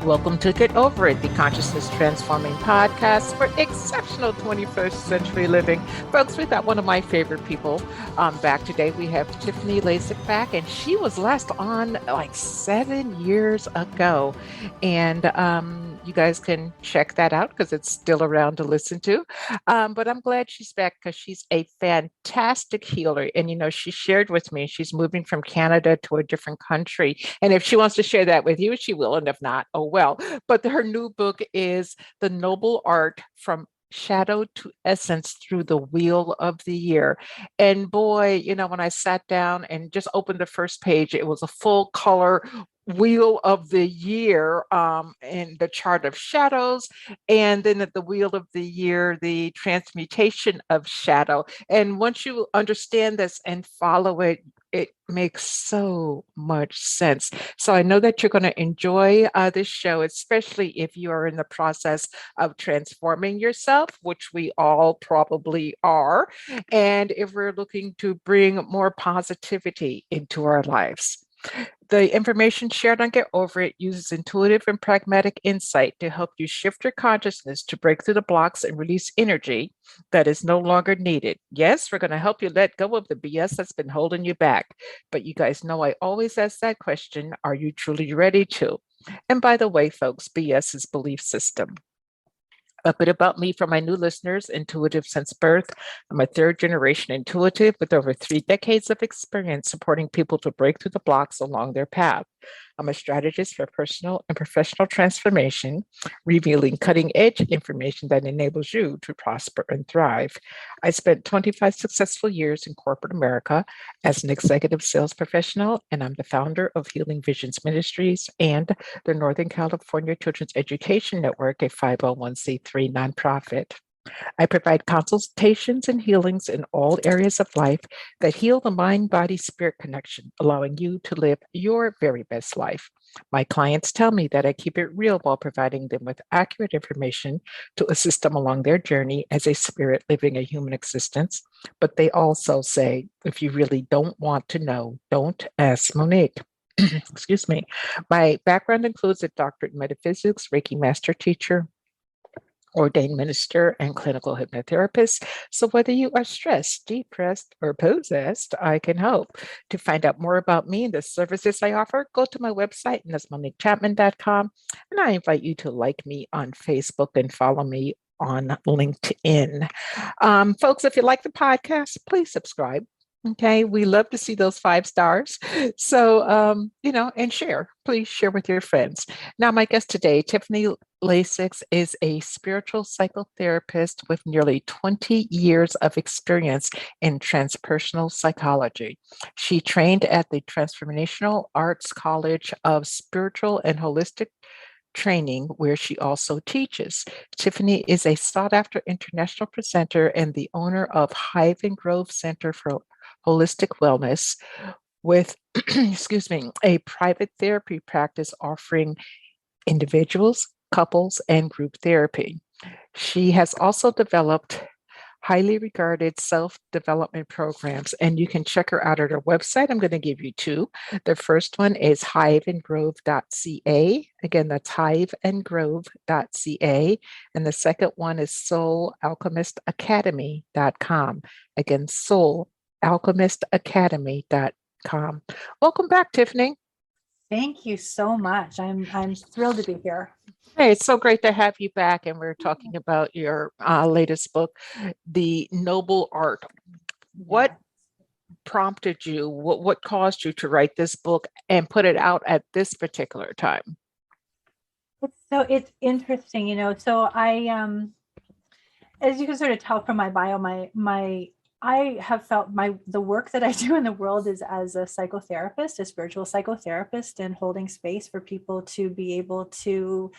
Welcome to Get Over It, the consciousness transforming podcast for exceptional 21st century living. Folks, we got one of my favorite people back today. We have Tiffany Lazic back, and she was last on like 7 years ago. And you guys can check that out because it's still around to listen to. But I'm glad she's back because she's a fantastic healer. And, you know, she shared with me she's moving from Canada to a different country. And if she wants to share that with you, she will. And if not, oh well. But her new book is The Noble Art from Shadow to Essence Through the Wheel of the Year. And boy, you know, when I sat down and just opened the first page, it was a full color wheel of the year and the chart of shadows, and then at the wheel of the year, the transmutation of shadow. And once you understand this and follow it, it makes so much sense. So I know that you're going to enjoy this show, especially if you are in the process of transforming yourself, which we all probably are, and if we're looking to bring more positivity into our lives. The information shared on Get Over It uses intuitive and pragmatic insight to help you shift your consciousness to break through the blocks and release energy that is no longer needed. Yes, we're going to help you let go of the BS that's been holding you back. But you guys know I always ask that question, are you truly ready to? And by the way, folks, BS is belief system. A bit about me for my new listeners, intuitive since birth. I'm a third generation intuitive with over 3 decades of experience supporting people to break through the blocks along their path. I'm a strategist for personal and professional transformation, revealing cutting edge information that enables you to prosper and thrive. I spent 25 successful years in corporate America as an executive sales professional, and I'm the founder of Healing Visions Ministries and the Northern California Children's Education Network, a 501c3 nonprofit. I provide consultations and healings in all areas of life that heal the mind, body, spirit connection, allowing you to live your very best life. My clients tell me that I keep it real while providing them with accurate information to assist them along their journey as a spirit living a human existence. But they also say, if you really don't want to know, don't ask Monique. Excuse me. My background includes a doctorate in metaphysics, Reiki master teacher, ordained minister, and clinical hypnotherapist. So whether you are stressed, depressed, or possessed, I can help. To find out more about me and the services I offer, go to my website, and that's moniquechapman.com. And I invite you to like me on Facebook and follow me on LinkedIn. Folks, if you like the podcast, please subscribe. Okay, we love to see those 5 stars. So, you know, and share. Please share with your friends. Now, my guest today, Tiffany Lazic, is a spiritual psychotherapist with nearly 20 years of experience in transpersonal psychology. She trained at the Transformational Arts College of Spiritual and Holistic Training, where she also teaches. Tiffany is a sought after international presenter and the owner of Hive and Grove Center for Holistic Wellness, with, excuse me, a private therapy practice offering individuals, couples, and group therapy. She has also developed highly regarded self-development programs, and you can check her out at her website. I'm going to give you 2. The first one is hiveandgrove.ca. Again, that's hiveandgrove.ca. And the second one is soulalchemistacademy.com. Again, soulalchemistacademy.com. Welcome back, Tiffany. Thank you so much. I'm thrilled to be here. Hey, it's so great to have you back. And we're talking about your latest book, The Noble Art. What prompted you? What caused you to write this book and put it out at this particular time? It's interesting, you know. So I, as you can sort of tell from my bio, I have felt the work that I do in the world is as a psychotherapist, a spiritual psychotherapist, and holding space for people to be able to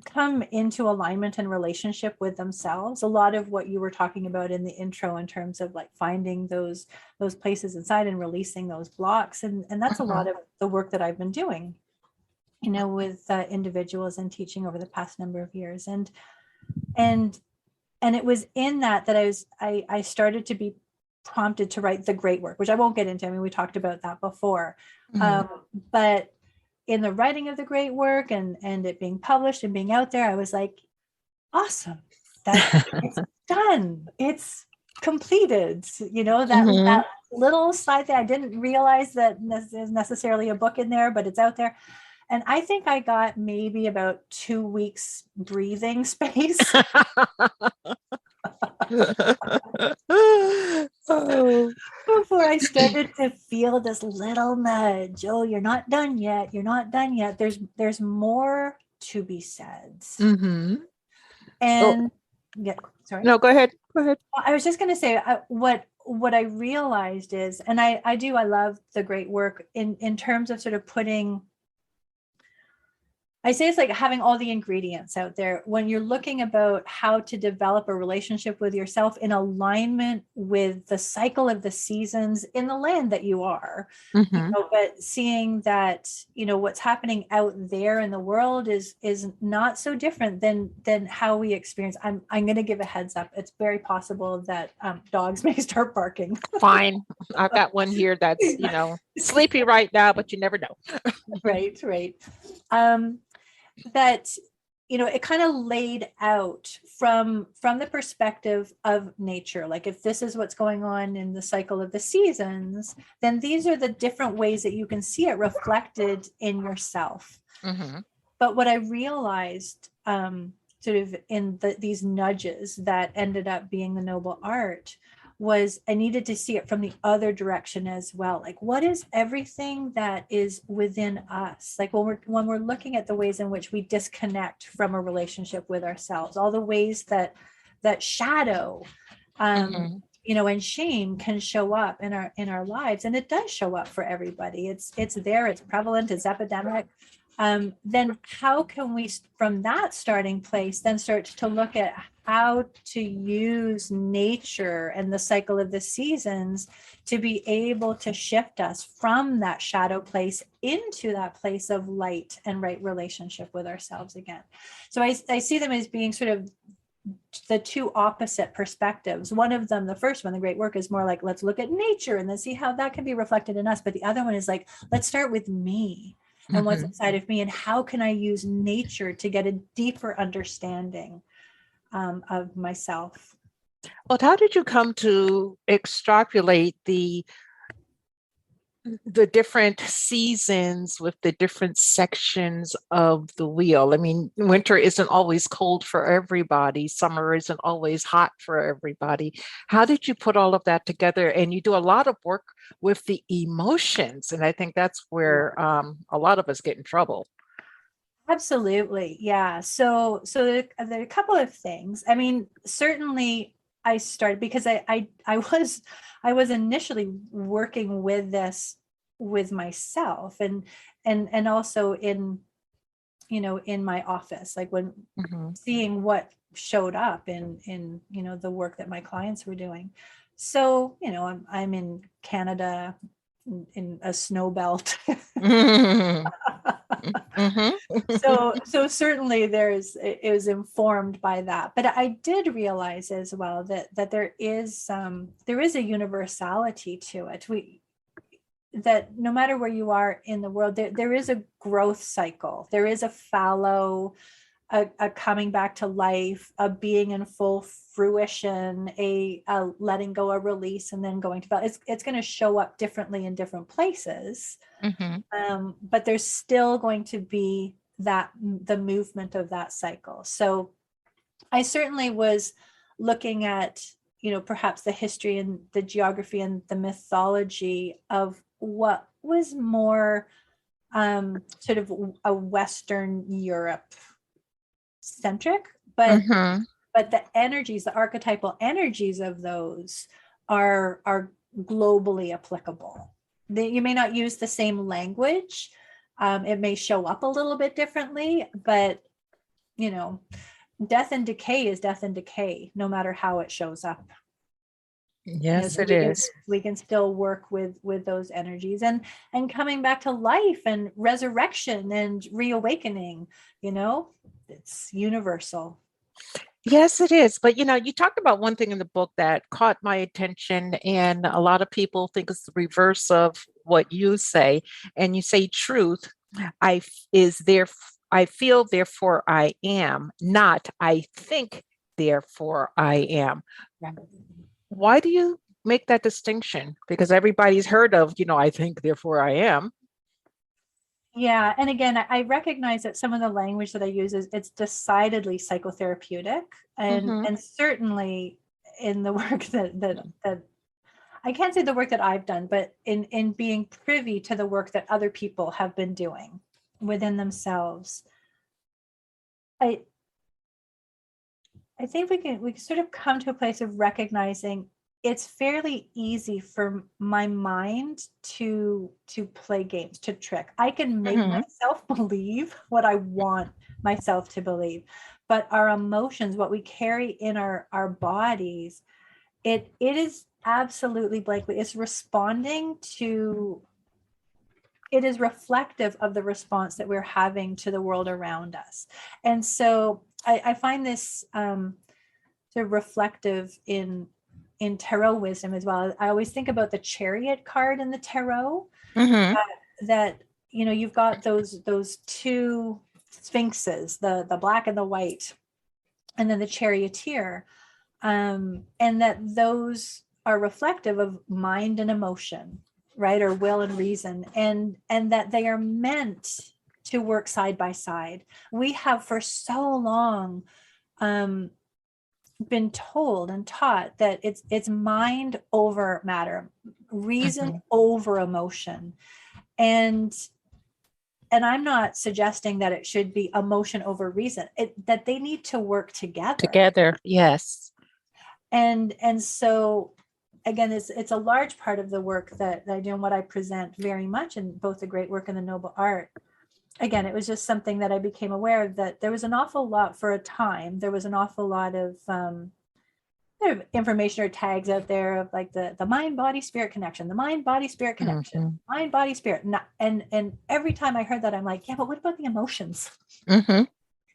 come into alignment and relationship with themselves. A lot of what you were talking about in the intro in terms of like finding those places inside and releasing those blocks. And that's a lot of the work that I've been doing, you know, with individuals and teaching over the past number of years. And it was in that I started to be prompted to write the great work, which I won't get into. I mean, we talked about that before. But in the writing of the great work and it being published and being out there, I was like, awesome, that it's done, it's completed. That little side thing, I didn't realize that there's necessarily a book in there, but it's out there. And I think I got maybe about 2 weeks breathing space. Oh. Before I started to feel this little nudge. Oh, you're not done yet. You're not done yet. There's more to be said. Mm-hmm. And yeah, sorry. No, go ahead. Go ahead. I was just going to say what I realized is, and I love the great work in terms of sort of putting, I say it's like having all the ingredients out there when you're looking about how to develop a relationship with yourself in alignment with the cycle of the seasons in the land that you are. Mm-hmm. But seeing that, what's happening out there in the world is not so different than how we experience. I'm going to give a heads up. It's very possible that dogs may start barking. Fine. I've got one here that's, sleepy right now, but you never know. Right. That it kind of laid out from the perspective of nature. Like, if this is what's going on in the cycle of the seasons, then these are the different ways that you can see it reflected in yourself. Mm-hmm. But what I realized sort of in these nudges that ended up being the noble art was I needed to see it from the other direction as well. Like, what is everything that is within us? Like, when we're looking at the ways in which we disconnect from a relationship with ourselves, all the ways that shadow, and shame can show up in our lives, and it does show up for everybody. It's there, it's prevalent, it's epidemic. Then how can we, from that starting place, then start to look at how to use nature and the cycle of the seasons to be able to shift us from that shadow place into that place of light and right relationship with ourselves again. So I see them as being sort of the two opposite perspectives. One of them, the first one, the great work, is more like, let's look at nature and then see how that can be reflected in us. But the other one is like, let's start with me and what's inside of me, and how can I use nature to get a deeper understanding of myself. Well, how did you come to extrapolate the different seasons with the different sections of the wheel? I mean, winter isn't always cold for everybody. Summer isn't always hot for everybody. How did you put all of that together? And you do a lot of work with the emotions. And I think that's where a lot of us get in trouble. Absolutely. Yeah. So there are a couple of things. I mean, certainly I started because I was initially working with this with myself and also in my office, like when seeing what showed up in the work that my clients were doing. So, I'm in Canada in a snow belt. So certainly it was informed by that, but I did realize as well that there is a universality to it. That no matter where you are in the world, there is a growth cycle. There is a fallow, a coming back to life, a being in full fruition, a letting go, a release, and then going to it's going to show up differently in different places. But there's still going to be the movement of that cycle. So I certainly was looking at, perhaps the history and the geography and the mythology of what was more sort of a Western Europe centric, but the energies, the archetypal energies of those are globally applicable. You may not use the same language. It may show up a little bit differently, but death and decay is death and decay, no matter how it shows up. Yes, it is. We can still work with those energies and coming back to life and resurrection and reawakening. It's universal. Yes, it is. But, you talked about one thing in the book that caught my attention, and a lot of people think it's the reverse of what you say. And you say truth I is there. I feel, therefore I am, not I think, therefore I am. Yeah. Why do you make that distinction? Because everybody's heard of, I think, therefore I am. Yeah. And again, I recognize that some of the language that I use is it's decidedly psychotherapeutic, Mm-hmm. and certainly in the work that I can't say the work that I've done, but in being privy to the work that other people have been doing within themselves, I I think we can sort of come to a place of recognizing it's fairly easy for my mind to play games, to trick. I can make Mm-hmm. myself believe what I want myself to believe, but our emotions, what we carry in our bodies, it is absolutely blankly. It's responding to. It is reflective of the response that we're having to the world around us, and so I find this sort of reflective in tarot wisdom as well. I always think about the chariot card in the tarot, Mm-hmm. that you've got those two sphinxes, the black and the white, and then the charioteer, and that those are reflective of mind and emotion, right, or will and reason, and that they are meant to work side by side. We have for so long um, been told and taught that it's mind over matter, reason Mm-hmm. over emotion, and I'm not suggesting that it should be emotion over reason, that they need to work together. Together, yes. And so again, it's a large part of the work that I do and what I present very much in both the great work and the noble art. Again, it was just something that I became aware of, that there was an awful lot, for a time there was an awful lot of information or tags out there of like the mind body spirit connection, the mind body spirit connection, Mm-hmm. mind body spirit. And every time I heard that, I'm like, yeah, but what about the emotions? Mm-hmm.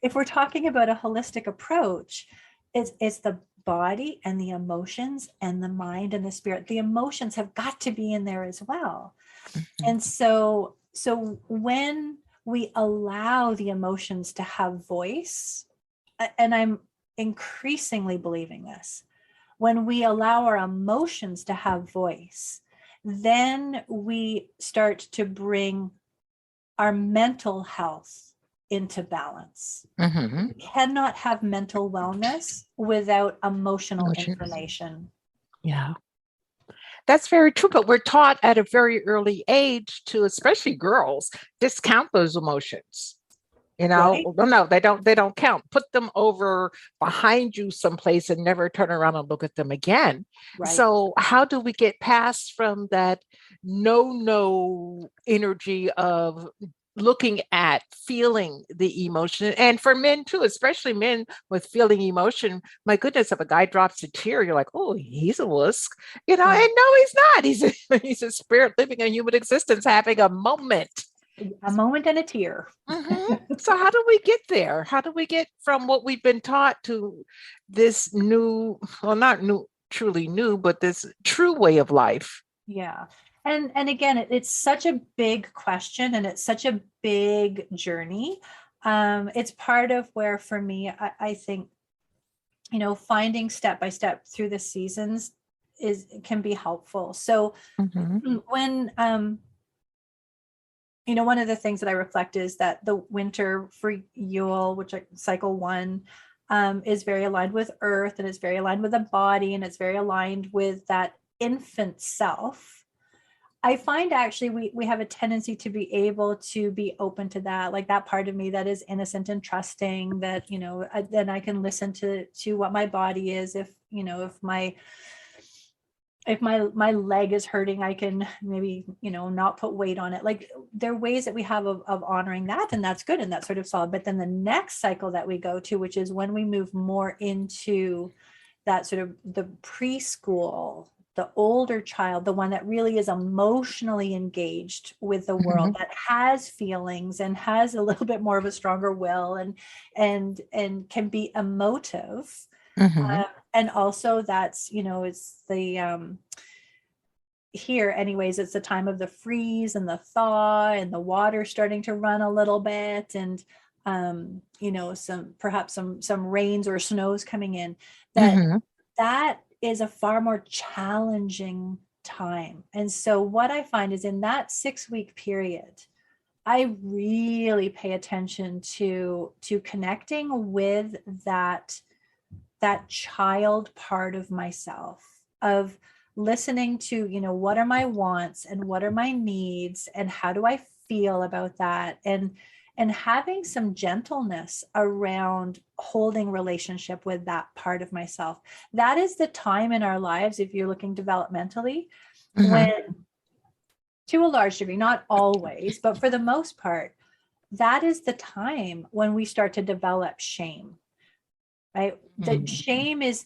If we're talking about a holistic approach, it's the body and the emotions and the mind and the spirit. The emotions have got to be in there as well. And so when we allow the emotions to have voice, and I'm increasingly believing this, when we allow our emotions to have voice, then we start to bring our mental health into balance. Mm-hmm. We cannot have mental wellness without emotional Emotion. information. Yeah. That's very true, but we're taught at a very early age to, especially girls, discount those emotions. Right? Well, no, they don't count. Put them over behind you someplace and never turn around and look at them again. Right. So how do we get past from that no energy of looking at feeling the emotion? And for men too, especially men with feeling emotion, my goodness, if a guy drops a tear, you're like, oh, he's a wuss, Yeah. and no, he's not. He's a spirit living a human existence, having a moment. A moment and a tear. Mhm. So how do we get there? How do we get from what we've been taught to this new, well, not new, truly new, but this true way of life? Yeah. And again, it's such a big question and it's such a big journey. It's part of where, for me, I think, finding step by step through the seasons can be helpful. So Hmm. when one of the things that I reflect is that the winter for Yule, which cycle one, is very aligned with earth, and it's very aligned with the body, and it's very aligned with that infant self. I find actually we have a tendency to be able to be open to that, like that part of me that is innocent and trusting, that then I can listen to what my body is. If my leg is hurting, I can maybe not put weight on it. Like, there are ways that we have of honoring that, and that's good, and that's sort of solid. But then the next cycle that we go to, which is when we move more into that sort of the preschool, the older child, the one that really is emotionally engaged with the world, Hmm. that has feelings and has a little bit more of a stronger will, and can be emotive. Hmm. And also, that's it's the here anyways, it's the time of the freeze and the thaw and the water starting to run a little bit, and perhaps some rains or snows coming in, that is a far more challenging time. And so what I find is in that 6-week period, I really pay attention to connecting with that child part of myself, of listening to, what are my wants and what are my needs and how do I feel about that, and having some gentleness around holding relationship with that part of myself. That is the time in our lives, if you're looking developmentally, when, to a large degree, not always, but for the most part, that is the time when we start to develop shame, right? The shame is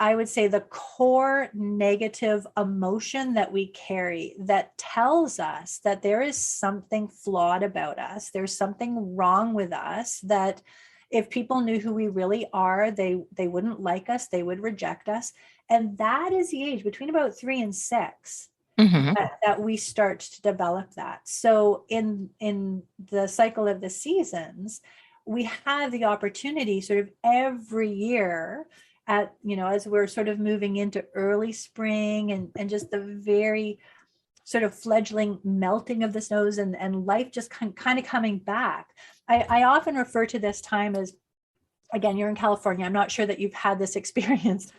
I would say, the core negative emotion that we carry that tells us that there is something flawed about us. There's something wrong with us, that if people knew who we really are, they wouldn't like us, they would reject us. And that is the age between about 3 and 6 that we start to develop that. So in the cycle of the seasons, we have the opportunity sort of every year as we're sort of moving into early spring and just the very sort of fledgling melting of the snows and life just kind of coming back. I often refer to this time as, again, you're in California. I'm not sure that you've had this experience.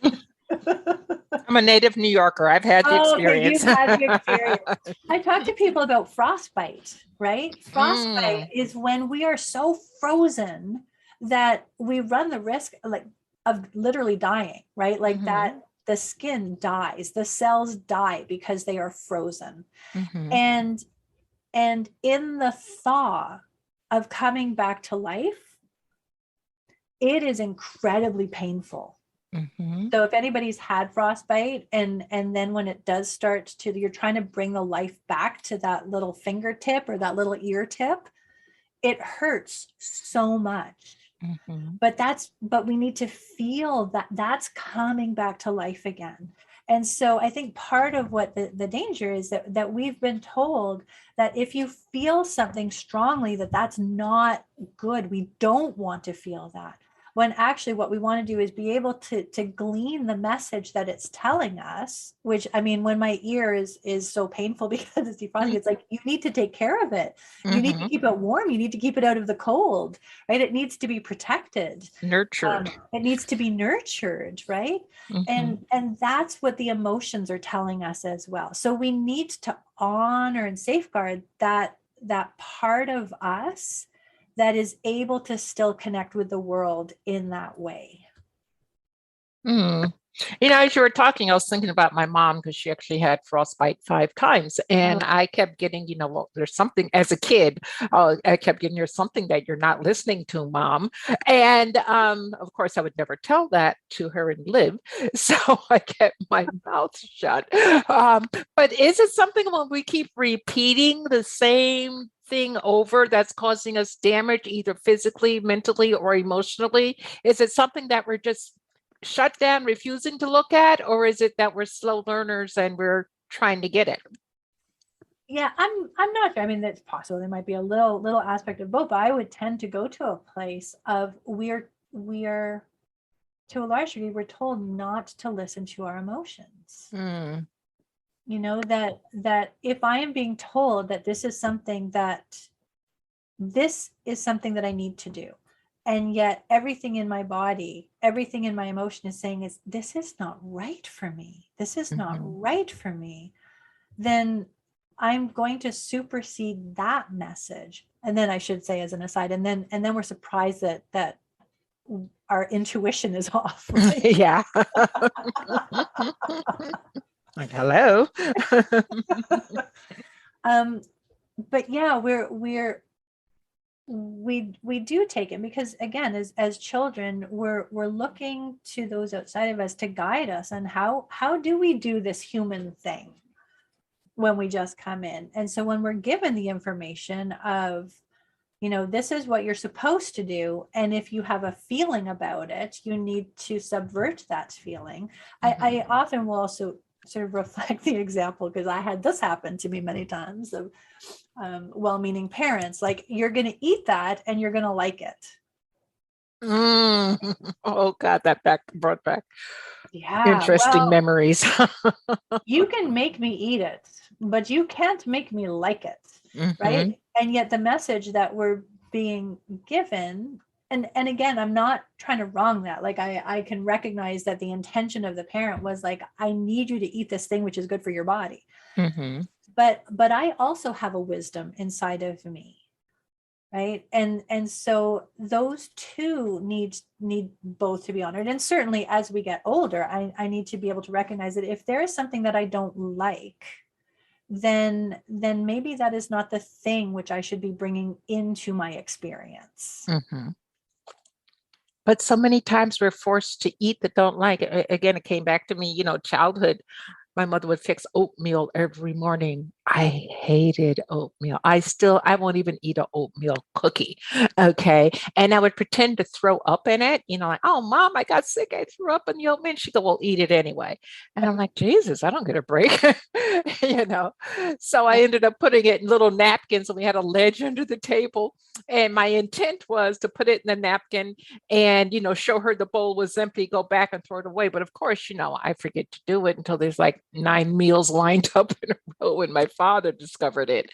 I'm a native New Yorker. I've had the experience. Okay, you've had the experience. I talk to people about frostbite, right? Frostbite is when we are so frozen that we run the risk of literally dying, right? Like that the skin dies, the cells die because they are frozen. And in the thaw of coming back to life, it is incredibly painful. So if anybody's had frostbite and then when it does start to, you're trying to bring the life back to that little fingertip or that little ear tip, it hurts so much. But we need to feel that that's coming back to life again. And so I think part of what the danger is that we've been told that if you feel something strongly, that's not good. We don't want to feel that. When actually what we want to do is be able to glean the message that it's telling us, which, I mean, when my ear is so painful because it's defrosting, it's like, you need to take care of it. You need to keep it warm. You need to keep it out of the cold, right? It needs to be protected. Nurtured. It needs to be nurtured, right? And that's what the emotions are telling us as well. So we need to honor and safeguard that part of us that is able to still connect with the world in that way. As you were talking, I was thinking about my mom because she actually had frostbite 5 times. And I kept getting, there's something as a kid, I kept getting, there's something that you're not listening to, Mom. And of course, I would never tell that to her and live. So I kept my mouth shut. But is it something when we keep repeating the same thing over that's causing us damage, either physically, mentally, or emotionally? Is it something that we're just shut down, refusing to look at, or is it that we're slow learners and we're trying to get it? Yeah, I'm not sure. I mean, that's possible. There might be a little aspect of both, but I would tend to go to a place of we're to a large degree, we're told not to listen to our emotions. That if I am being told that this is something that I need to do, and yet everything in my body, everything in my emotion is saying this is not right for me. This is not right for me. Then I'm going to supersede that message. And then I should say, as an aside, and then we're surprised that our intuition is off. Right? Yeah. Like, hello. But yeah, we do take it because, again, as children, we're looking to those outside of us to guide us on how do we do this human thing when we just come in. And so when we're given the information of, this is what you're supposed to do, and if you have a feeling about it, you need to subvert that feeling. I often will also sort of reflect the example, because I had this happen to me many times of well-meaning parents, like, you're going to eat that and you're going to like it. Oh God, that brought back Yeah, interesting well, memories. you can make me eat it, but you can't make me like it, Hmm. right? And yet the message that we're being given, and again, I'm not trying to wrong that. Like, I can recognize that the intention of the parent was like, I need you to eat this thing which is good for your body. Hmm. But I also have a wisdom inside of me, right? And so those two need both to be honored. And certainly as we get older, I need to be able to recognize that if there is something that I don't like, then maybe that is not the thing which I should be bringing into my experience. Hmm. But so many times we're forced to eat that don't like. Again, it came back to me, childhood. My mother would fix oatmeal every morning. I hated oatmeal. I won't even eat an oatmeal cookie. Okay. And I would pretend to throw up in it, like, oh, mom, I got sick. I threw up in the oatmeal. She'd go, well, eat it anyway. And I'm like, Jesus, I don't get a break. you know. So I ended up putting it in little napkins, and we had a ledge under the table. And my intent was to put it in the napkin and, show her the bowl was empty, go back and throw it away. But of course, I forget to do it until there's like 9 meals lined up in a row, and my father discovered it.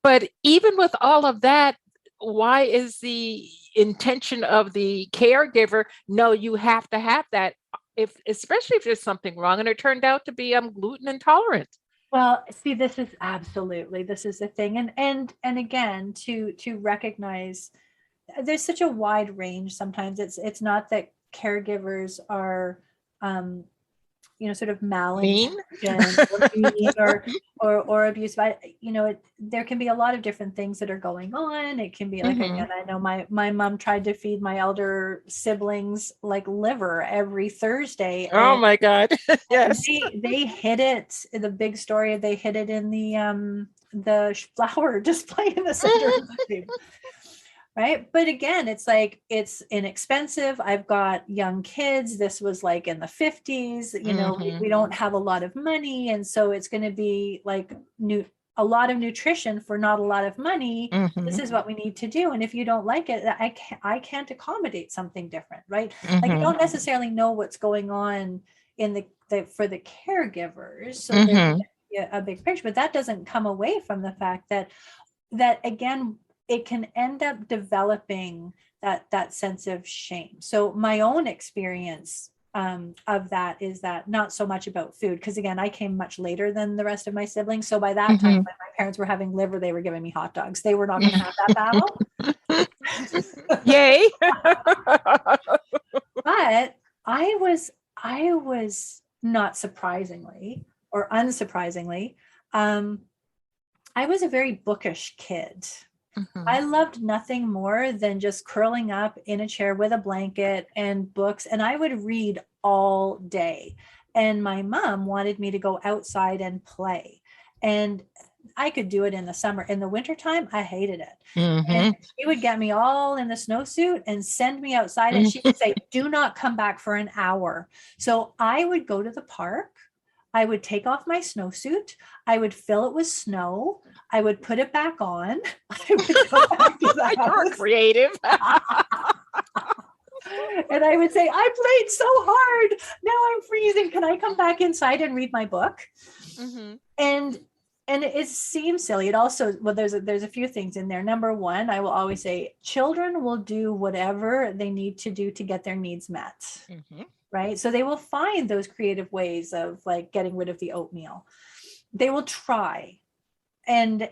But even with all of that, why is the intention of the caregiver, no, you have to have that, especially if there's something wrong? And it turned out to be I'm gluten intolerant. Well, see, this is the thing. And again, to recognize there's such a wide range. Sometimes it's not that caregivers are sort of Mean. malintentioned or mean or abusive. There can be a lot of different things that are going on. It can be like, Hmm. again, I know my mom tried to feed my elder siblings like liver every Thursday, Oh my God. and Yes. they hid it. The big story, they hid it in the flower display in the center of the table. Right. But again, it's like, it's inexpensive. I've got young kids. This was like in the 50s, Hmm. we don't have a lot of money. And so it's going to be like a lot of nutrition for not a lot of money. This Hmm. is what we need to do. And if you don't like it, I can't accommodate something different. Right. Like, you Hmm. don't necessarily know what's going on in for the caregivers. So there's Hmm. a big picture, but that doesn't come away from the fact that again, it can end up developing that sense of shame. So my own experience of that is that not so much about food, because again, I came much later than the rest of my siblings. So by that time, Hmm. when my parents were having liver, they were giving me hot dogs. They were not going to have that battle. Yay. But I was not surprisingly or unsurprisingly, um, I was a very bookish kid. Hmm. I loved nothing more than just curling up in a chair with a blanket and books, and I would read all day. And my mom wanted me to go outside and play. And I could do it in the summer. In the wintertime, I hated it. And Hmm. she would get me all in the snowsuit and send me outside. And she would say, do not come back for an hour. So I would go to the park. I would take off my snowsuit. I would fill it with snow. I would put it back on. I would go back to the You're house. creative. And I would say, I played so hard. Now I'm freezing. Can I come back inside and read my book? Hmm. And it seems silly. It also, well, there's a few things in there. Number one, I will always say children will do whatever they need to do to get their needs met. Hmm. Right. So they will find those creative ways of like getting rid of the oatmeal. They will try. And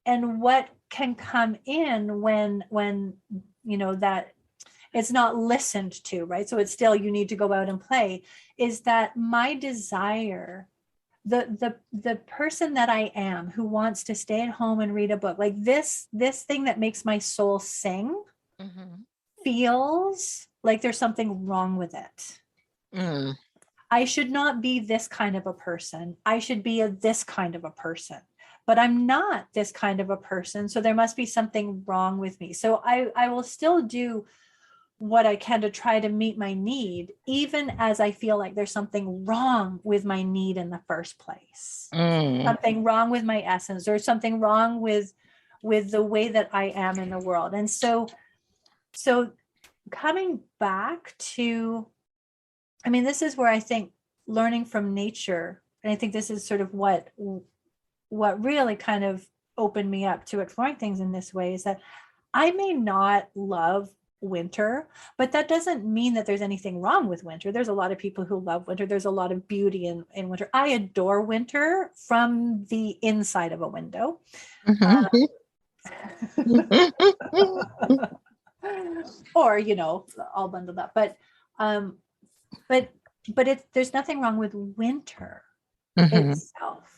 what can come in when that it's not listened to, right? So it's still, you need to go out and play, is that my desire, the person that I am who wants to stay at home and read a book, like this thing that makes my soul sing, Hmm. feels like there's something wrong with it. Mm. I should not be this kind of a person. I should be this kind of a person, but I'm not this kind of a person. So there must be something wrong with me. So I will still do what I can to try to meet my need, even as I feel like there's something wrong with my need in the first place. Something wrong with my essence, or something wrong with the way that I am in the world. And so coming back to, I mean, this is where I think learning from nature, and I think this is sort of what really kind of opened me up to exploring things in this way, is that I may not love winter, but that doesn't mean that there's anything wrong with winter. There's a lot of people who love winter. There's a lot of beauty in winter. I adore winter from the inside of a window. Or, you know, all bundled up. But there's nothing wrong with winter itself.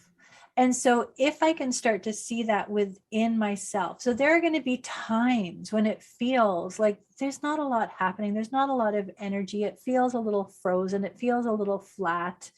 And so if I can start to see that within myself, so there are going to be times when it feels like there's not a lot happening. There's not a lot of energy. It feels a little frozen. It feels a little flat.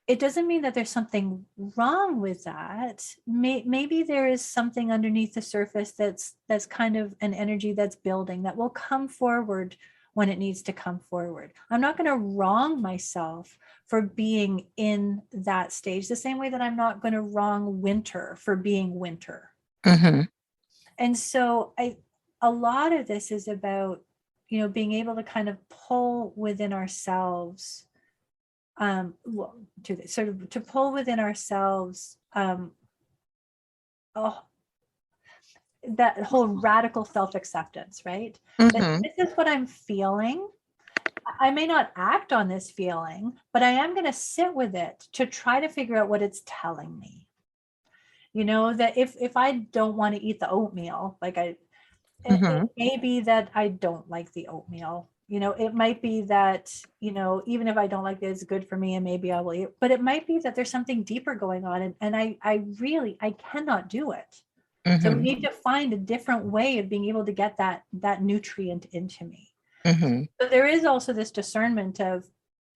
It doesn't mean that there's something wrong with that. Maybe there is something underneath the surface that's kind of an energy that's building, that will come forward when it needs to come forward. I'm not going to wrong myself for being in that stage, the same way that I'm not going to wrong winter for being winter. And so a lot of this is about, you know, being able to kind of pull within ourselves, to pull within ourselves, that whole radical self-acceptance, right? That this is what I'm feeling. I may not act on this feeling, but I am going to sit with it to try to figure out what it's telling me. You know, that if I don't want to eat the oatmeal, like it may be that I don't like the oatmeal. You know, it might be that, you know, even if I don't like it, it's good for me and maybe I will eat, but it might be that there's something deeper going on, and I cannot do it. So we need to find a different way of being able to get that nutrient into me. So there is also this discernment of,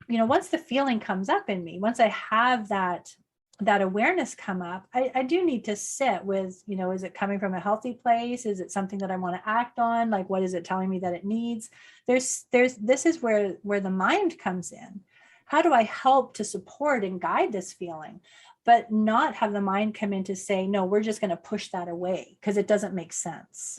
you know, once the feeling comes up in me, once I have that awareness come up, I do need to sit with, you know, is it coming from a healthy place? Is it something that I want to act on? Like, what is it telling me that it needs? This is where the mind comes in. How do I help to support and guide this feeling, but not have the mind come in to say, no, we're just going to push that away because it doesn't make sense.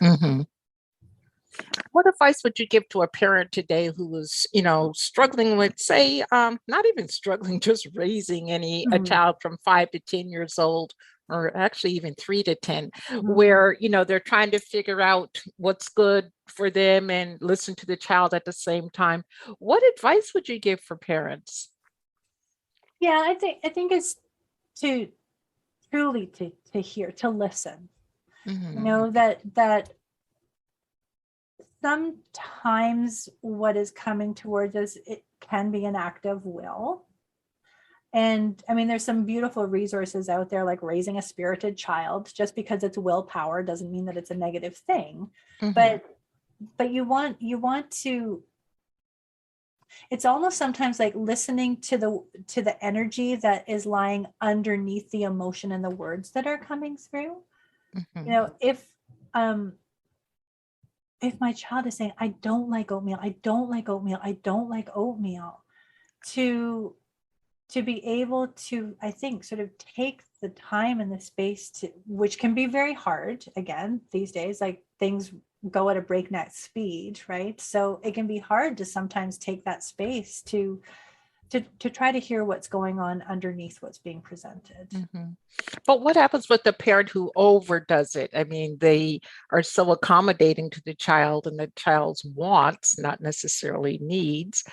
What advice would you give to a parent today who is, you know, struggling with, say, not even struggling, just raising a child from 5 to 10 years old, or actually even 3 to 10, where, you know, they're trying to figure out what's good for them and listen to the child at the same time? What advice would you give for parents? Yeah, I think it's to truly to hear, to listen. You know, that sometimes what is coming towards us, it can be an act of will. And I mean, there's some beautiful resources out there, like Raising a Spirited Child. Just because it's willpower doesn't mean that it's a negative thing. But you want to, it's almost sometimes like listening to the energy that is lying underneath the emotion and the words that are coming through. You know, if my child is saying, I don't like oatmeal, I don't like oatmeal, I don't like oatmeal, to be able to, I think, sort of take the time and the space to, which can be very hard, again, these days, like things go at a breakneck speed, right? So it can be hard to sometimes take that space to try to hear what's going on underneath what's being presented. But what happens with the parent who overdoes it? I mean, they are so accommodating to the child and the child's wants, not necessarily needs,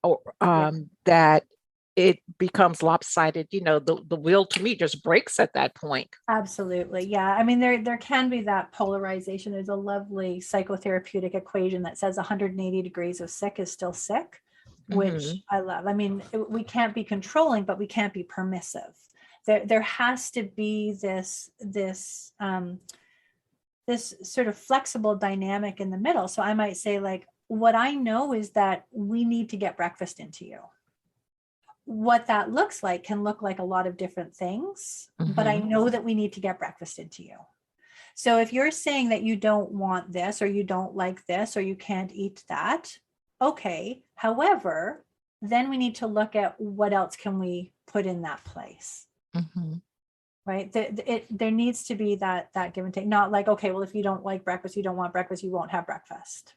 or that it becomes lopsided. You know, the will to me just breaks at that point. Absolutely. Yeah. I mean, there can be that polarization. There's a lovely psychotherapeutic equation that says 180 degrees of sick is still sick, which I love. I mean, we can't be controlling, but we can't be permissive. There has to be this sort of flexible dynamic in the middle. So I might say, like, what I know is that we need to get breakfast into you. What that looks like can look like a lot of different things, but I know that we need to get breakfast into you. So if you're saying that you don't want this, or you don't like this, or you can't eat that, okay. However, then we need to look at what else can we put in that place. Right. There needs to be that give and take, not like, okay, well, if you don't like breakfast, you don't want breakfast, you won't have breakfast.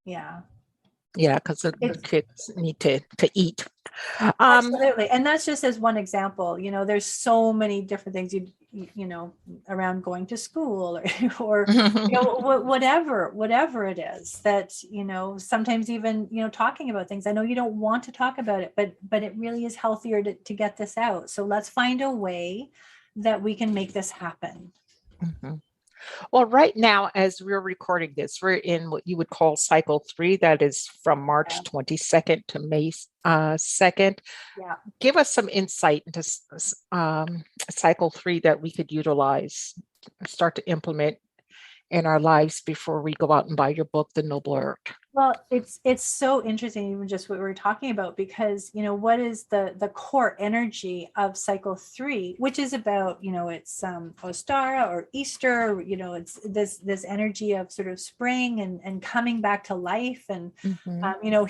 Yeah. Yeah, because the kids need to eat. Absolutely. And that's just as one example. There's so many different things around going to school or whatever it is that, sometimes even, talking about things. I know you don't want to talk about it, but it really is healthier to get this out. So let's find a way that we can make this happen. Well, right now, as we're recording this, we're in what you would call cycle 3. That is from March 22nd to May 2nd. Yeah. Give us some insight into cycle 3 that we could utilize, start to implement in our lives before we go out and buy your book, The Noble Art. Well, it's so interesting, even just what we're talking about, because what is the core energy of cycle 3, which is about it's Ostara or Easter, it's this energy of sort of spring and coming back to life, and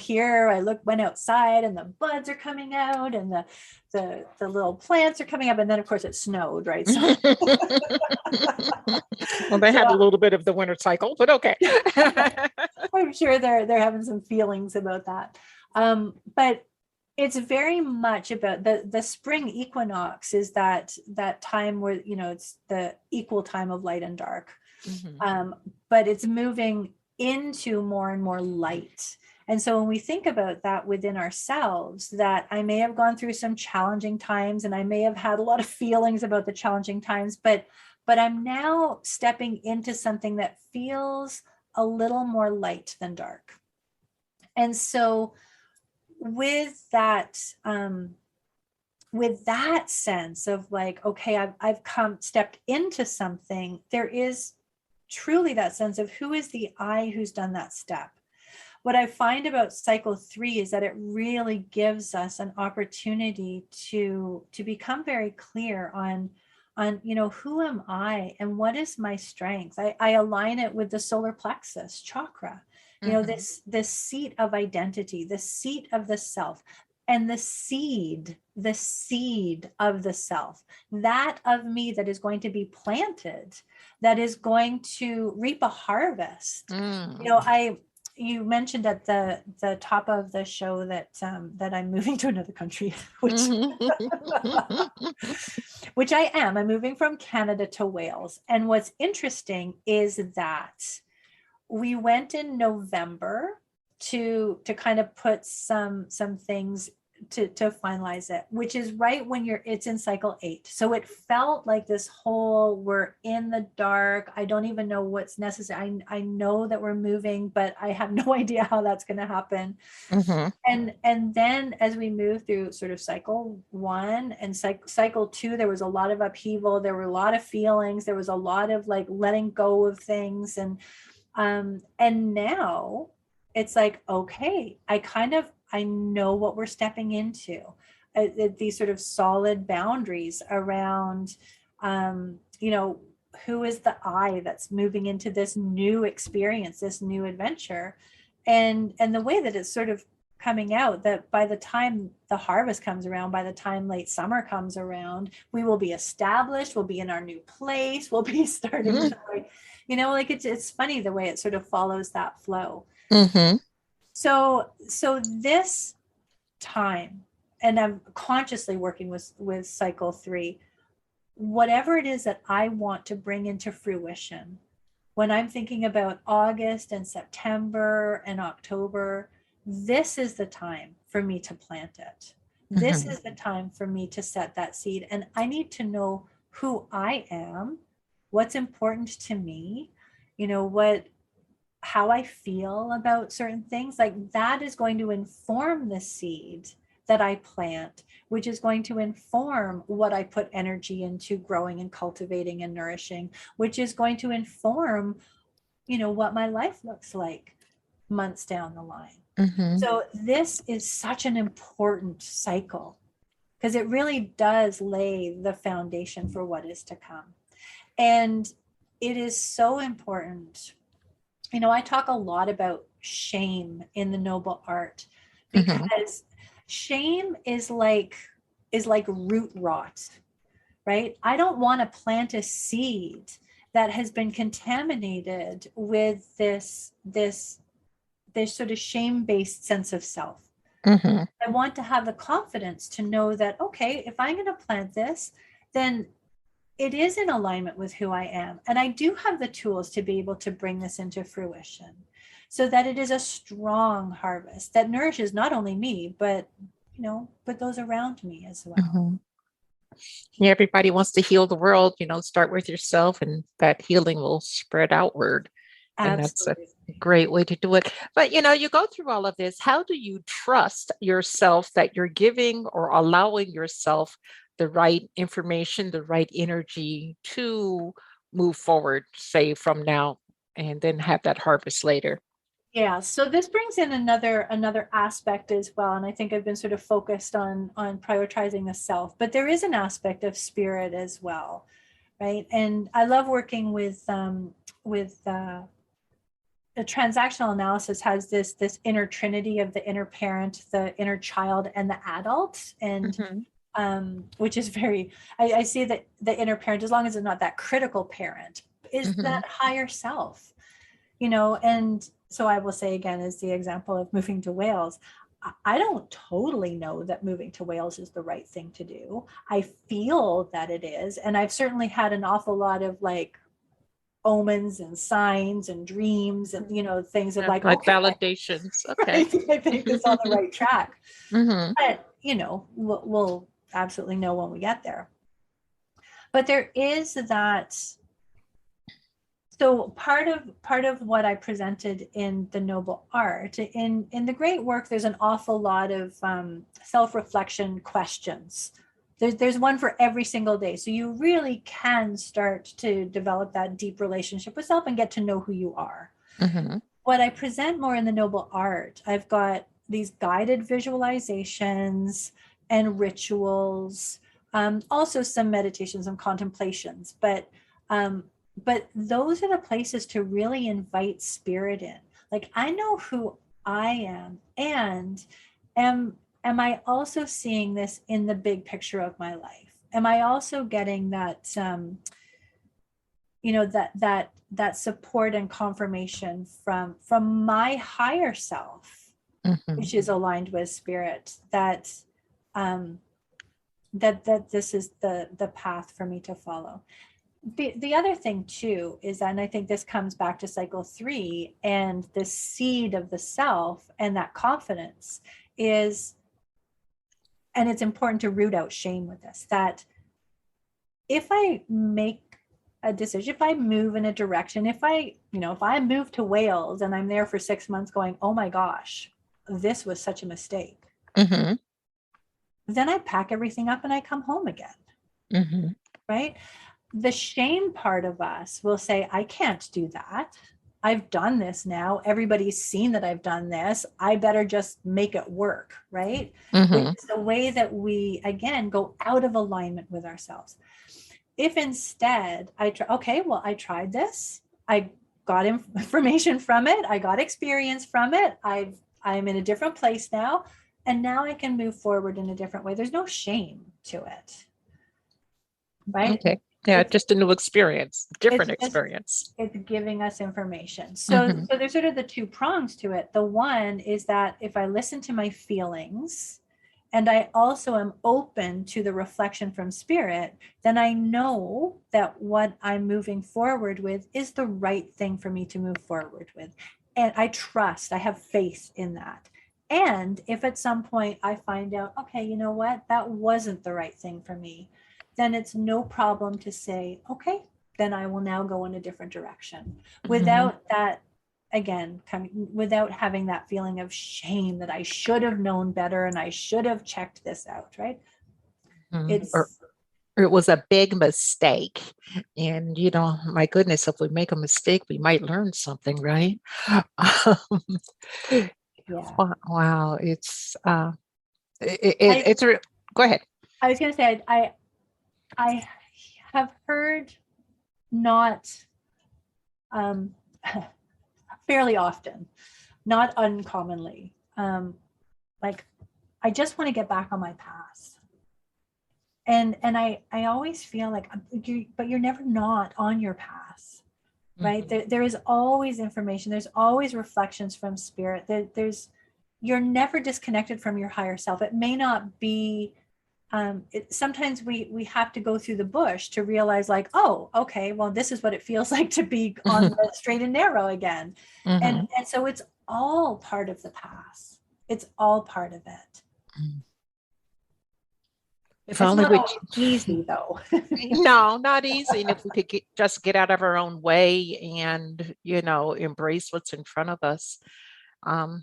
here I went outside and the buds are coming out and the little plants are coming up, and then of course it snowed, right? So well, they had a little bit of the winter cycle, but okay. I'm sure they're having some feelings about that. But it's very much about the spring equinox is that time where, it's the equal time of light and dark. But it's moving into more and more light. And so when we think about that within ourselves, that I may have gone through some challenging times and I may have had a lot of feelings about the challenging times, but I'm now stepping into something that feels a little more light than dark. And so with that sense of like, okay, I've stepped into something, there is truly that sense of who is the I who's done that step. What I find about cycle 3 is that it really gives us an opportunity to become very clear on who am I and what is my strength. I align it with the solar plexus chakra, this seat of identity, the seat of the self, and the seed of the self, that of me that is going to be planted, that is going to reap a harvest. You mentioned at the top of the show that I'm moving to another country, which which I am. I'm moving from Canada to Wales. And what's interesting is that we went in November to kind of put some things to finalize it, which is right when it's in cycle 8. So it felt like this whole, we're in the dark. I don't even know what's necessary. I know that we're moving, but I have no idea how that's going to happen. And then as we move through sort of cycle 1 and cycle 2, there was a lot of upheaval. There were a lot of feelings. There was a lot of like letting go of things. And now it's like, okay, I know what we're stepping into, these sort of solid boundaries around, who is the I that's moving into this new experience, this new adventure, and the way that it's sort of coming out, that by the time the harvest comes around, by the time late summer comes around, we will be established, we'll be in our new place, we'll be starting to, like it's funny the way it sort of follows that flow. So this time, and I'm consciously working with cycle 3, whatever it is that I want to bring into fruition, when I'm thinking about August and September and October, this is the time for me to plant it. This is the time for me to set that seed. And I need to know who I am, what's important to me, how I feel about certain things. Like that is going to inform the seed that I plant, which is going to inform what I put energy into growing and cultivating and nourishing, which is going to inform, what my life looks like months down the line. So this is such an important cycle because it really does lay the foundation for what is to come. And it is so important. I talk a lot about shame in the noble art, because shame is like root rot, right? I don't want to plant a seed that has been contaminated with this sort of shame-based sense of self. I want to have the confidence to know that, okay, if I'm going to plant this, then it is in alignment with who I am. And I do have the tools to be able to bring this into fruition, so that it is a strong harvest that nourishes not only me, but those around me as well. Yeah, everybody wants to heal the world, start with yourself, and that healing will spread outward. And that's a Absolutely. great way to do it. But, you go through all of this. How do you trust yourself that you're giving or allowing yourself the right information, the right energy to move forward, say from now, and then have that harvest later? Yeah, so this brings in another aspect as well, and I think I've been sort of focused on prioritizing the self, but there is an aspect of spirit as well, right? And I love working with the transactional analysis has this inner trinity of the inner parent, the inner child, and the adult, and which is very, I see that the inner parent, as long as it's not that critical parent, is that higher self, and so I will say again, as the example of moving to Wales, I don't totally know that moving to Wales is the right thing to do. I feel that it is. And I've certainly had an awful lot of like omens and signs and dreams and, things of like, Like okay, validations. Okay. right, I think this on the right track. hmm But, we'll absolutely know when we get there. But there is that. So part of what I presented in the noble art, in the great work, there's an awful lot of self-reflection questions. There's one for every single day, so you really can start to develop that deep relationship with self and get to know who you are. What I present more in the noble art, I've got these guided visualizations and rituals, also some meditations and contemplations, but those are the places to really invite spirit in. Like, I know who I am, and am I also seeing this in the big picture of my life? Am I also getting that that support and confirmation from my higher self, which is aligned with spirit, that that this is the path for me to follow. The other thing too is, and I think this comes back to cycle 3 and the seed of the self and that confidence is, and it's important to root out shame with this, that if I make a decision, if I move in a direction, if I move to Wales and I'm there for 6 months going, oh my gosh, this was such a mistake, then I pack everything up and I come home again. Right? The shame part of us will say, I can't do that. I've done this now. Everybody's seen that I've done this. I better just make it work, right? Which is the way that we, again, go out of alignment with ourselves. If instead I tried this. I got information from it. I got experience from it. I'm in a different place now. And now I can move forward in a different way. There's no shame to it, right? Okay. Yeah, just a new experience, different It's experience. It's giving us information. So there's sort of the two prongs to it. The one is that if I listen to my feelings and I also am open to the reflection from spirit, then I know that what I'm moving forward with is the right thing for me to move forward with. And I have faith in that. And if at some point I find out, okay, you know what, that wasn't the right thing for me, then it's no problem to say, okay, then I will now go in a different direction without that, again, without having that feeling of shame that I should have known better and I should have checked this out, right? Or it was a big mistake. And, my goodness, if we make a mistake, we might learn something, right? Yeah. Wow. It's go ahead. I was going to say, I have heard not fairly often, not uncommonly. Like, I just want to get back on my path. And I always feel like, but you're never not on your path, right? There is always information. There's always reflections from spirit. You're never disconnected from your higher self. It may not be, sometimes we have to go through the bush to realize, like, oh, okay, well, this is what it feels like to be on the straight and narrow again. And so it's all part of the path. It's all part of it. If It's only not always easy, though. No, not easy. And if we could just get out of our own way and, embrace what's in front of us, kind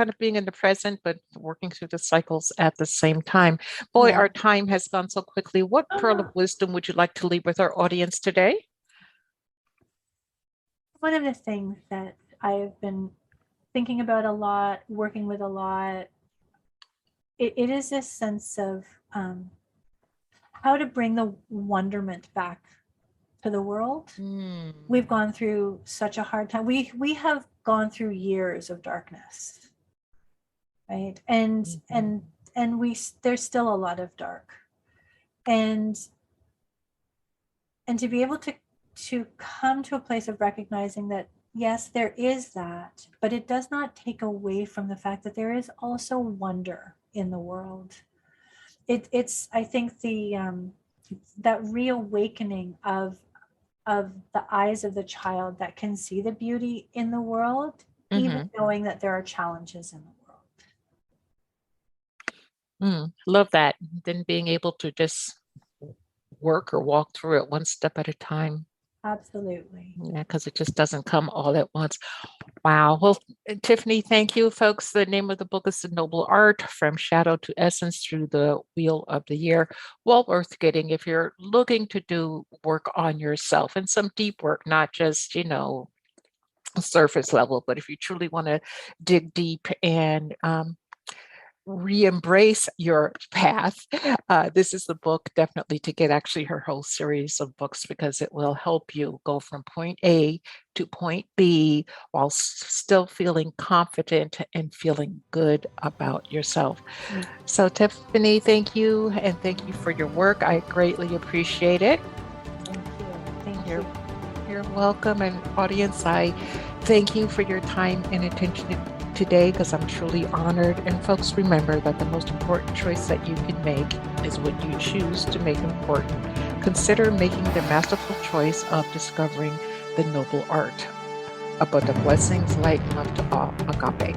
of being in the present, but working through the cycles at the same time. Boy, Yeah. our time has gone so quickly. What pearl of wisdom would you like to leave with our audience today? One of the things that I've been thinking about a lot, working with a lot, it is this sense of how to bring the wonderment back to the world. We've gone through such a hard time. We have gone through years of darkness, right? And there's still a lot of dark, and to be able to come to a place of recognizing that, yes, there is that, but it does not take away from the fact that there is also wonder in the world. It's I think that reawakening of the eyes of the child that can see the beauty in the world, even knowing that there are challenges in the world. Love that. Then being able to just work or walk through it one step at a time. Absolutely. Yeah, because it just doesn't come all at once. Wow. Well, Tiffany, thank you, folks. The name of the book is The Noble Art, From Shadow to Essence Through the Wheel of the Year. Well worth getting if you're looking to do work on yourself, and some deep work, not just, surface level, but if you truly want to dig deep and re-embrace your path, this is the book definitely to get. Actually, her whole series of books, because it will help you go from point A to point B while still feeling confident and feeling good about yourself. So Tiffany, thank you, and thank you for your work. I greatly appreciate it. Thank you. You're welcome. And audience, I thank you for your time and attention today, because I'm truly honored. And folks, remember that the most important choice that you can make is what you choose to make important. Consider making the masterful choice of discovering the noble art. Abundant blessings, light, love to all. Agape.